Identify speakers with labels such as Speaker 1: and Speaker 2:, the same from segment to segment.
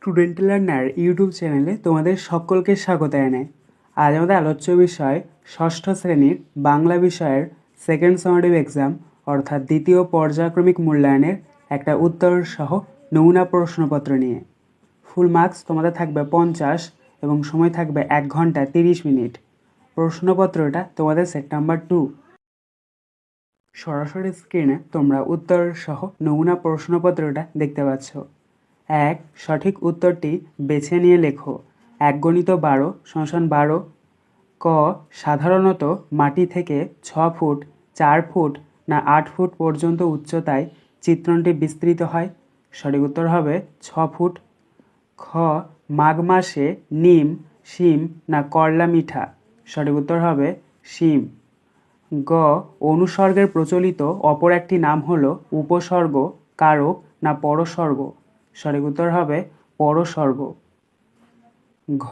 Speaker 1: Student learner YouTube চ্যানেলে তোমাদের সকলকে স্বাগত জানাই। আজ আমাদের আলোচ্য বিষয় ষষ্ঠ শ্রেণীর বাংলা বিষয়ের সেকেন্ড সামারিভ এক্সাম অর্থাৎ দ্বিতীয় পর্যায়ক্রমিক মূল্যায়নের একটা উত্তর সহ নমুনা প্রশ্নপত্র নিয়ে। ফুল মার্কস তোমাদের থাকবে 50 এবং সময় থাকবে 1 ঘন্টা 30 মিনিট। প্রশ্নপত্রটা তোমাদের সেট নাম্বার 2। সরাসরি স্ক্রিনে তোমরা উত্তর সহ নমুনা প্রশ্নপত্রটা দেখতে পাচ্ছ। 1. সঠিক উত্তরটি বেছে নিয়ে লেখো। 1 × 12 = 12। ক. সাধারণত মাটি থেকে 6 ফুট 4 ফুট না 8 ফুট পর্যন্ত উচ্চতায় চিত্রণটি বিস্তৃত হয়। সঠিক উত্তর হবে 6 ফুট। খ. মাঘ মাসে নিম, শিম না করলা মিঠা। সঠিক উত্তর হবে শিম। গ. অনুসর্গের প্রচলিত অপর একটি নাম হলো উপসর্গ, কারক না পরসর্গ। সঠিক উত্তর হবে পরসর্গ। ঘ.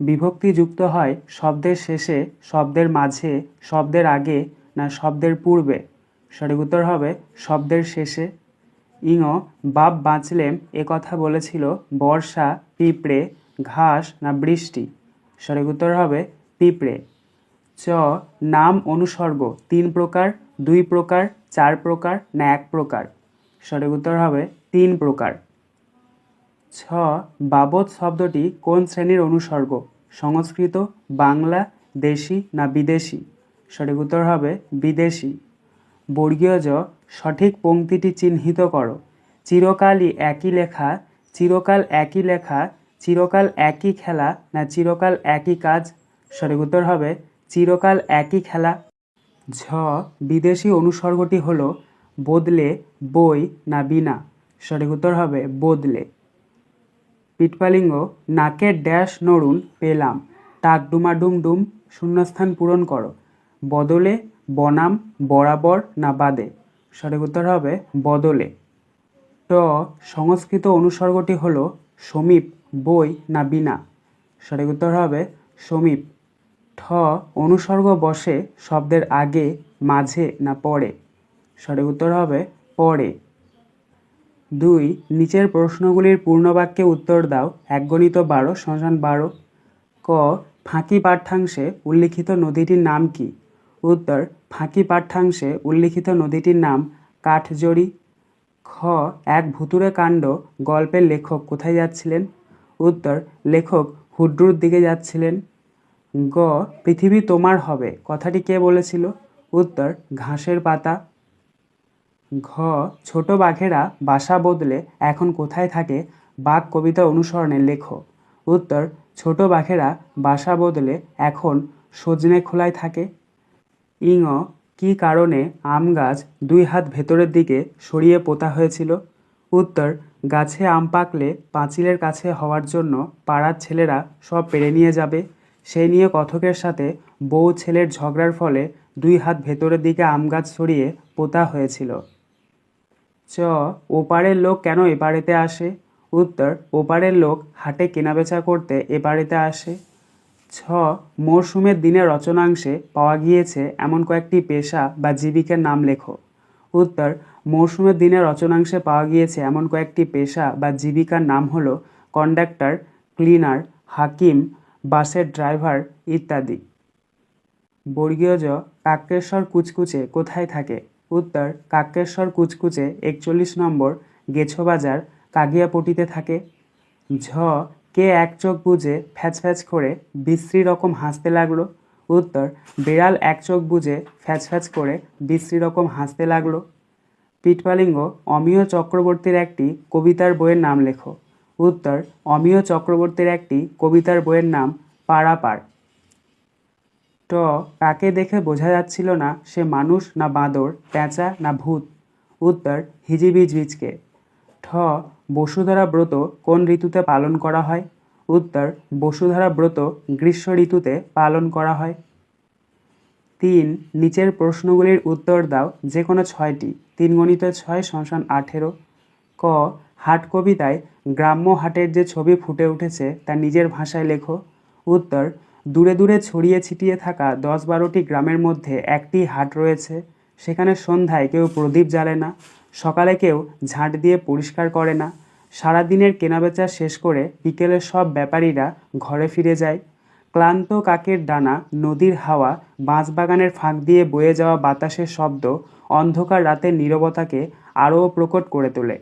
Speaker 1: বিভক্তি যুক্ত হয় শব্দের শেষে, শব্দের মাঝে, শব্দের আগে না শব্দের পূর্বে। সঠিক উত্তর হবে শব্দের শেষে। ইঙ. বাপ বাঁচলেম এ কথা বলেছিল বর্ষা, পিঁপড়ে, ঘাস না বৃষ্টি। সঠিক উত্তর হবে পিঁপড়ে। চ. নাম অনুসর্গ 3 প্রকার, 2 প্রকার, 4 প্রকার না 1 প্রকার। সঠিক উত্তর হবে 3 প্রকার। ছ. বাবদ শব্দটি কোন শ্রেণীর অনুসর্গ? সংস্কৃত, বাংলা, দেশি না বিদেশি। সঠিক উত্তর হবে বিদেশি। বর্গীয় জ. সঠিক পংক্তিটি চিহ্নিত করো। চিরকালই একই লেখা, চিরকাল একই লেখা, চিরকাল একই খেলা না চিরকাল একই কাজ। সঠিক উত্তর হবে চিরকাল একই খেলা। ঝ. বিদেশি অনুসর্গটি হলো বদলে, বই না বিনা। সঠিক উত্তর হবে বদলে। পিটপালিঙ্গ. নাকের ড্যাশ নড়ুন পেলাম, টাক ডুমাডুম ডুম শূন্যস্থান পূরণ করো। বদলে, বনাম, বরাবর না বাদে। সঠিক উত্তর হবে বদলে। ট. সংস্কৃত অনুসর্গটি হলো সমীপ, বই না বিনা। সঠিক উত্তর হবে সমীপ। ঠ. অনুসর্গ বসে শব্দের আগে, মাঝে না পরে। সঠিক উত্তর হবে পরে। 2. নিচের প্রশ্নগুলির পূর্ণবাক্যে উত্তর দাও। 1 × 12 = 12। ক. ফাঁকি পাঠ্যাংশে উল্লিখিত নদীটির নাম কি? উত্তর. ফাঁকি পাঠ্যাংশে উল্লিখিত নদীটির নাম কাঠজড়ি। খ. এক ভুতুড়ে কাণ্ড গল্পের লেখক কোথায় যাচ্ছিলেন? উত্তর. লেখক হুড্রুর দিকে যাচ্ছিলেন। গ. পৃথিবী তোমার হবে কথাটি কে বলেছিল? উত্তর. ঘাসের পাতা। ঘ. ছোট বাঘেরা বাসা বদলে এখন কোথায় থাকে? বাঘ কবিতা অনুসরণে লেখো। উত্তর. ছোট বাঘেরা বাসা বদলে এখন সজনে খোলায় থাকে। ইঙ. কী কারণে আম গাছ 2 হাত ভেতরের দিকে সরিয়ে পোতা হয়েছিল? উত্তর. গাছে আম পাকলে পাঁচিলের কাছে হওয়ার জন্য পাড়ার ছেলেরা সব পেরে নিয়ে যাবে, সেই নিয়ে কথকের সাথে বউ ছেলের ঝগড়ার ফলে 2 হাত ভেতরের দিকে আম গাছ সরিয়ে পোতা হয়েছিল। চ. ওপারের লোক কেন এপারেতে আসে? উত্তর. ওপারের লোক হাটে কেনাবেচা করতে এপারেতে আসে। ছ. মরশুমের দিনে রচনাংশে পাওয়া গিয়েছে এমন কয়েকটি পেশা বা জীবিকার নাম লেখো। উত্তর. মরশুমের দিনে রচনাংশে পাওয়া গিয়েছে এমন কয়েকটি পেশা বা জীবিকার নাম হলো কন্ডাক্টর, ক্লিনার, হাকিম, বাসের ড্রাইভার ইত্যাদি। বর্গীয় জ. কাক্যেশ্বর কুচকুচে কোথায় থাকে? উত্তর. কাক্যেশ্বর কুচকুচে 41 নম্বর গেছোবাজার কাগিয়াপটিতে থাকে। ঝ. কে এক চোখ বুজে ফ্যাচ ফ্যাচ করে বিশ্রী রকম হাসতে লাগলো? উত্তর. বেড়াল এক চোখ বুজে ফ্যাচ ফ্যাচ করে বিশ্রী রকম হাসতে লাগলো। পিটপালিঙ্গ. অমিয় চক্রবর্তীর একটি কবিতার বইয়ের নাম লেখো। উত্তর. অমিয় চক্রবর্তীর একটি কবিতার বইয়ের নাম পাড়াপাড়। ট. কাকে দেখে বোঝা যাচ্ছিল না সে মানুষ না বাঁদর, পেঁচা না ভূত। উত্তর. হিজিবিজবিজকে। ঠ. বসুধরা ব্রত কোন ঋতুতে পালন করা হয়? উত্তর. বসুধরা ব্রত গ্রীষ্ম ঋতুতে পালন করা হয়। 3. নিচের প্রশ্নগুলির উত্তর দাও যে কোনো 6টি। 3 × 6 = 18। ক. হাট কবিতায় গ্রাম্য হাটের যে ছবি ফুটে উঠেছে তা নিজের ভাষায় লেখো। উত্তর. দূরে দূরে ছড়িয়ে ছিটিয়ে থাকা 10-12টি গ্রামের মধ্যে একটি হাট রয়েছে, সেখানে সন্ধ্যায় কেউ প্রদীপ জ্বালে না, সকালে কেউ ঝাঁট দিয়ে পরিষ্কার করে না, সারাদিনের কেনাবেচা শেষ করে বিকেলে সব ব্যাপারীরা ঘরে ফিরে যায়। ক্লান্ত কাকের ডানা, নদীর হাওয়া, বাঁশবাগানের ফাঁক দিয়ে বয়ে যাওয়া বাতাসের শব্দ অন্ধকার রাতের নীরবতাকে আরও প্রকট করে তোলে।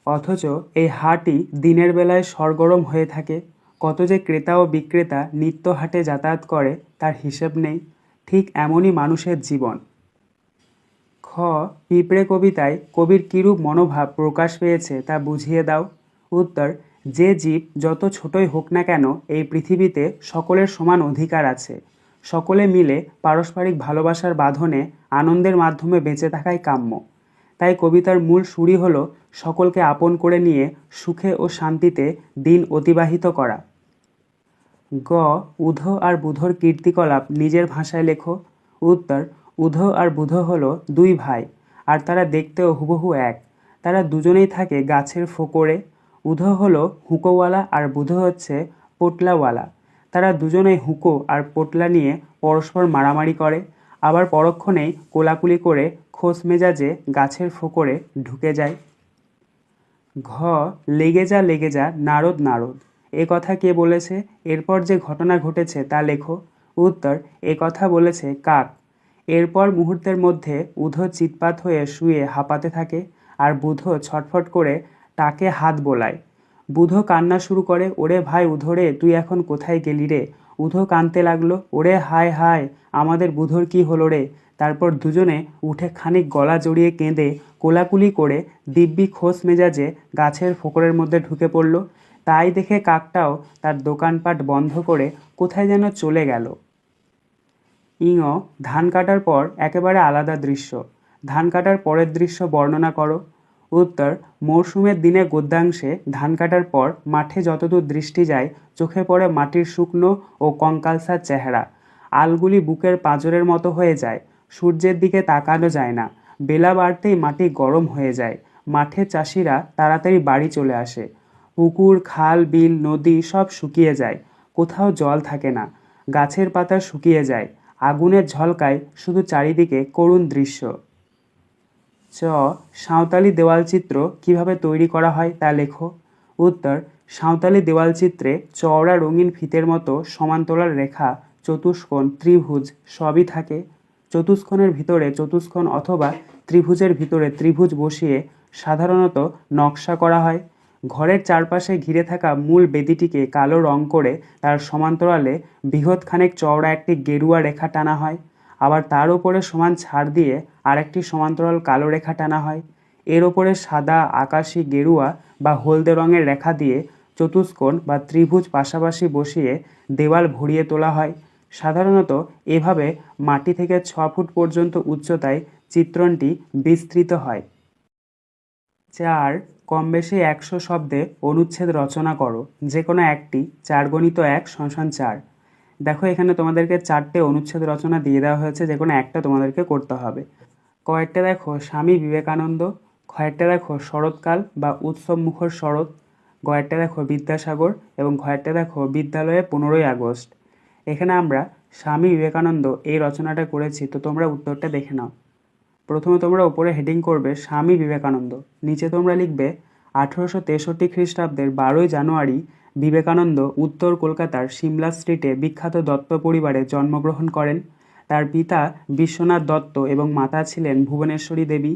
Speaker 1: অথচ এই হাটই দিনের বেলায় সরগরম হয়ে থাকে। কত যে ক্রেতা ও বিক্রেতা নিত্য হাটে যাতায়াত করে তার হিসেব নেই। ঠিক এমনই মানুষের জীবন। খ। পিঁপড়ে কবিতায় কবির কিরূপ মনোভাব প্রকাশ পেয়েছে তা বুঝিয়ে দাও। উত্তর: যে জীব যত ছোটই হোক না কেন এই পৃথিবীতে সকলের সমান অধিকার আছে। সকলে মিলে পারস্পরিক ভালোবাসার বাঁধনে আনন্দের মাধ্যমে বেঁচে থাকাই কাম্য। তাই কবিতার মূল সুরই হলো সকলকে আপন করে নিয়ে সুখে ও শান্তিতে দিন অতিবাহিত করা। গ। উধো আর বুধোর কীর্তিকলাপ নিজের ভাষায় লেখো। উত্তর: উধো আর বুধো হলো দুই ভাই, আর তারা দেখতেও হুবহু এক। তারা দুজনেই থাকে গাছের ফোকরে। উধো হলো হুঁকোওয়ালা আর বুধো হচ্ছে পোটলাওয়ালা। তারা দুজনেই হুঁকো আর পোটলা নিয়ে পরস্পর মারামারি করে, আবার পরক্ষণেই কোলাকুলি করে খোশ মেজাজে গাছের ফোকরে ঢুকে যায়। ঘ। লেগে যা নারদ নারদ, এ কথা কে বলেছে? এরপর যে ঘটনা ঘটেছে তা লেখো। উত্তর: এ কথা বলেছে কাক। এরপর মুহূর্তের মধ্যে উধো চিৎপাত হয়ে শুয়ে হাঁপাতে থাকে, আর বুধো ছটফট করে তাকে হাত বোলায়। বুধো কান্না শুরু করে, ওরে ভাই উধো রে, তুই এখন কোথায় গেলি রে? উধো কাঁদতে লাগলো, ওরে হায় হায়, আমাদের বুধোর কি হলো রে? তারপর দুজনে উঠে খানিক গলা জড়িয়ে কেঁদে কোলাকুলি করে দিব্যি খোশ মেজাজে গাছের ফোকরের মধ্যে ঢুকে পড়ল। তাই দেখে কাকটাও তার দোকানপাট বন্ধ করে কোথায় যেন চলে গেল। ইঙ। ধান কাটার পর একেবারে আলাদা দৃশ্য। ধান কাটার পরের দৃশ্য বর্ণনা করো। উত্তর: মরশুমের দিনে গদ্যাংশে ধান কাটার পর মাঠে যতদূর দৃষ্টি যায় চোখে পড়ে মাটির শুকনো ও কঙ্কালসার চেহারা। আলগুলি বুকের পাঁজরের মতো হয়ে যায়। সূর্যের দিকে তাকানো যায় না। বেলা বাড়তেই মাটি গরম হয়ে যায়। মাঠে চাষিরা তাড়াতাড়ি বাড়ি চলে আসে। পুকুর, খাল, বিল, নদী সব শুকিয়ে যায়। কোথাও জল থাকে না। গাছের পাতা শুকিয়ে যায়। আগুনের ঝলকায় শুধু চারিদিকে করুণ দৃশ্য। চ। সাঁওতালি দেওয়ালচিত্র কিভাবে তৈরি করা হয় তা লেখো। উত্তর: সাঁওতালি দেওয়ালচিত্রে চওড়া রঙিন ফিতের মতো সমান্তরাল রেখা, চতুষ্কোণ, ত্রিভুজ সবই থাকে। চতুষ্কোণের ভিতরে চতুষ্কোণ অথবা ত্রিভুজের ভিতরে ত্রিভুজ বসিয়ে সাধারণত নকশা করা হয়। ঘরের চারপাশে ঘিরে থাকা মূল বেদিটিকে কালো রং করে তার সমান্তরালে বৃহৎখানেক চওড়া একটি গেরুয়া রেখা টানা হয়। আবার তার উপরে সমান ছাড় দিয়ে আরেকটি সমান্তরাল কালো রেখা টানা হয়। এর ওপরে সাদা, আকাশি, গেরুয়া বা হলদে রঙের রেখা দিয়ে চতুষ্কোণ বা ত্রিভুজ পাশাপাশি বসিয়ে দেওয়াল ভরিয়ে তোলা হয়। সাধারণত এভাবে মাটি থেকে 6 ফুট পর্যন্ত উচ্চতায় চিত্রণটি বিস্তৃত হয়। 4. কমবেশি 100 শব্দে অনুচ্ছেদ রচনা করো। যে কোনো একটি। 4 × 1 = 4। দেখো এখানে তোমাদেরকে 4টে অনুচ্ছেদ রচনা দিয়ে দেওয়া হয়েছে, যে কোনো একটা তোমাদেরকে করতে হবে। কয়েকটা দেখো স্বামী বিবেকানন্দ, কয়েকটা দেখো শরৎকাল বা উৎসব মুখর শরৎ, কয়েকটা দেখো বিদ্যাসাগর এবং কয়েকটা দেখো বিদ্যালয়ে 15ই আগস্ট। এখানে আমরা স্বামী বিবেকানন্দ এই রচনাটা করেছি, তো তোমরা উত্তরটা দেখে নাও। প্রথমে তোমরা উপরে হেডিং করবে স্বামী বিবেকানন্দ, নিচে তোমরা লিখবে 1863 খ্রিস্টাব্দের 12ই জানুয়ারি বিবেকানন্দ উত্তর কলকাতার সিমলা স্ট্রিটে বিখ্যাত দত্ত পরিবারে জন্মগ্রহণ করেন। তার পিতা বিশ্বনাথ দত্ত এবং মাতা ছিলেন ভুবনেশ্বরী দেবী।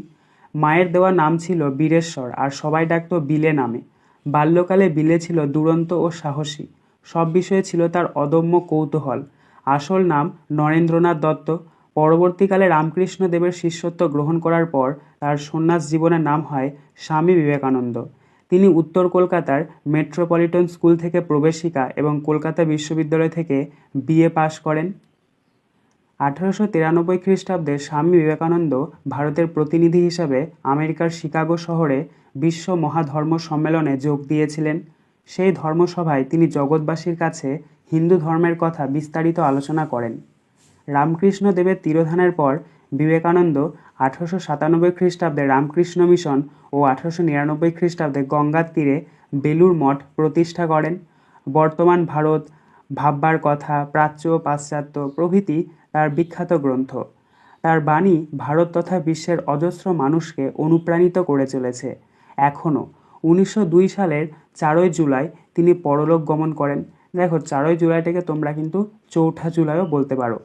Speaker 1: মায়ের দেওয়া নাম ছিল বীরেশ্বর, আর সবাই ডাকত বিলে নামে। বাল্যকালে বিলে ছিল দুরন্ত ও সাহসী। সব বিষয়ে ছিল তার অদম্য কৌতূহল। আসল নাম নরেন্দ্রনাথ দত্ত। পরবর্তীকালে রামকৃষ্ণ দেবের শিষ্যত্ব গ্রহণ করার পর তার সন্ন্যাস জীবনের নাম হয় স্বামী বিবেকানন্দ। তিনি উত্তর কলকাতার মেট্রোপলিটন স্কুল থেকে প্রবেশিকা এবং কলকাতা বিশ্ববিদ্যালয় থেকে বিএ পাশ করেন। 1893 খ্রিস্টাব্দে স্বামী বিবেকানন্দ ভারতের প্রতিনিধি হিসাবে আমেরিকার শিকাগো শহরে বিশ্ব মহাধর্ম সম্মেলনে যোগ দিয়েছিলেন। সেই ধর্মসভায় তিনি জগৎবাসীর কাছে হিন্দু ধর্মের কথা বিস্তারিত আলোচনা করেন। রামকৃষ্ণ দেবের তিরোধানের পর বিবেকানন্দ 1897 খ্রিস্টাব্দে রামকৃষ্ণ মিশন ও 1899 খ্রিস্টাব্দে গঙ্গার তীরে বেলুড় মঠ প্রতিষ্ঠা করেন। বর্তমান ভারত, ভাববার কথা, প্রাচ্য ও পাশ্চাত্য প্রভৃতি তার বিখ্যাত গ্রন্থ। তার বাণী ভারত তথা বিশ্বের অজস্র মানুষকে অনুপ্রাণিত করে চলেছে। এখনও 1902 সালের 4ই জুলাই তিনি পরলোক গমন করেন। দেখো 4ই জুলাইটাকে তোমরা কিন্তু 4ঠা জুলাইও বলতে পারো।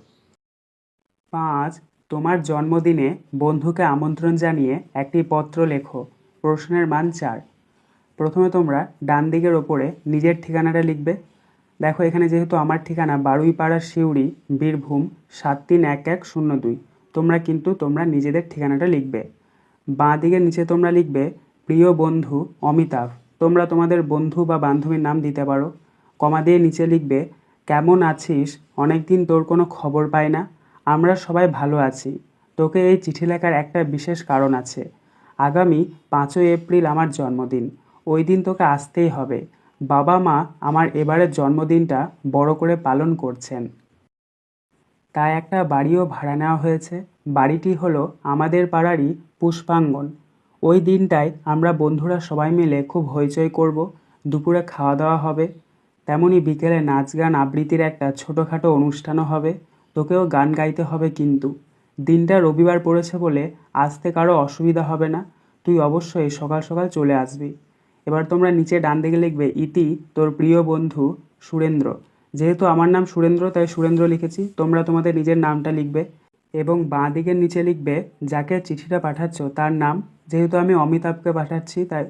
Speaker 1: 5 তোমার জন্মদিনে বন্ধুকে আমন্ত্রণ জানিয়ে একটি পত্র লেখো। প্রশ্নের মান 4। প্রথমে তোমরা ডান দিকের ওপরে নিজের ঠিকানাটা লিখবে। দেখো এখানে যেহেতু আমার ঠিকানা বারুইপাড়া সিউড়ি বীরভূম 731102, তোমরা নিজেদের ঠিকানাটা লিখবে। বাঁ দিকের নিচে তোমরা লিখবে প্রিয় বন্ধু অমিতাভ, তোমরা তোমাদের বন্ধু বা বান্ধবীর নাম দিতে পারো। কমা দিয়ে নিচে লিখবে কেমন আছিস, অনেক দিন তোর কোনো খবর পাই না। আমরা সবাই ভালো আছি। তোকে এই চিঠি লেখার একটা বিশেষ কারণ আছে। আগামী 5ই এপ্রিল আমার জন্মদিন, ওই দিন তোকে আসতেই হবে। বাবা মা আমার এবারের জন্মদিনটা বড় করে পালন করছেন, তাই একটা বাড়িও ভাড়া নেওয়া হয়েছে। বাড়িটি হলো আমাদের পাড়ারই পুষ্পাঙ্গন। ওই দিনটায় আমরা বন্ধুরা সবাই মিলে খুব হইচই করব। দুপুরে খাওয়া দাওয়া হবে, তেমনি বিকেলে নাচ গান আবৃত্তির একটা ছোটোখাটো অনুষ্ঠানও হবে। তোকেও গান গাইতে হবে কিন্তু। দিনটা রবিবার পড়েছে বলে আসতে কারো অসুবিধা হবে না। তুই অবশ্যই সকাল সকাল চলে আসবি। এবার তোমরা নিচে ডান দিকে লিখবে ইতি তোর প্রিয় বন্ধু সুরেন্দ্র। যেহেতু আমার নাম সুরেন্দ্র তাই সুরেন্দ্র লিখেছি, তোমরা তোমাদের নিজের নামটা লিখবে। এবং বাঁ দিকের নিচে লিখবে যাকে চিঠিটা পাঠাচ্ছ তার নাম, যেহেতু আমি অমিতাভকে পাঠাচ্ছি তাই।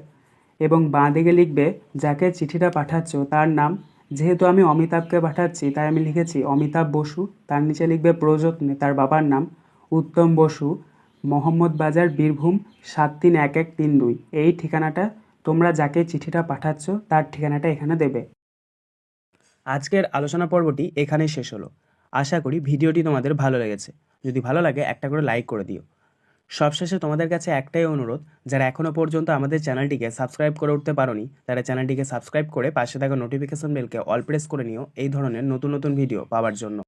Speaker 1: এবং বাঁ দিকে লিখবে যাকে চিঠিটা পাঠাচ্ছ তার নাম, যেহেতু আমি অমিতাভকে পাঠাচ্ছি তাই আমি লিখেছি অমিতাভ বসু। তার নিচে লিখবে প্রযত্নে তার বাবার নাম উত্তম বসু, মোহাম্মদ বাজার বীরভূম 731132। এই ঠিকানাটা তোমরা যাকে চিঠিটা পাঠাচ্ছ তার ঠিকানাটা এখানে দেবে। আজকের আলোচনা পর্বটি এখানেই শেষ হলো। আশা করি ভিডিওটি তোমাদের ভালো লেগেছে। যদি ভালো লাগে একটা করে লাইক করে দিও। সবশেষে তোমাদের কাছে একটাই অনুরোধ, যারা এখনও পর্যন্ত আমাদের চ্যানেলটিকে সাবস্ক্রাইব করে উঠতে পারোনি তারা চ্যানেলটিকে সাবস্ক্রাইব করে পাশে থাকা নোটিফিকেশন বেলকে অল প্রেস করে নিও এই ধরনের নতুন নতুন ভিডিও পাওয়ার জন্য।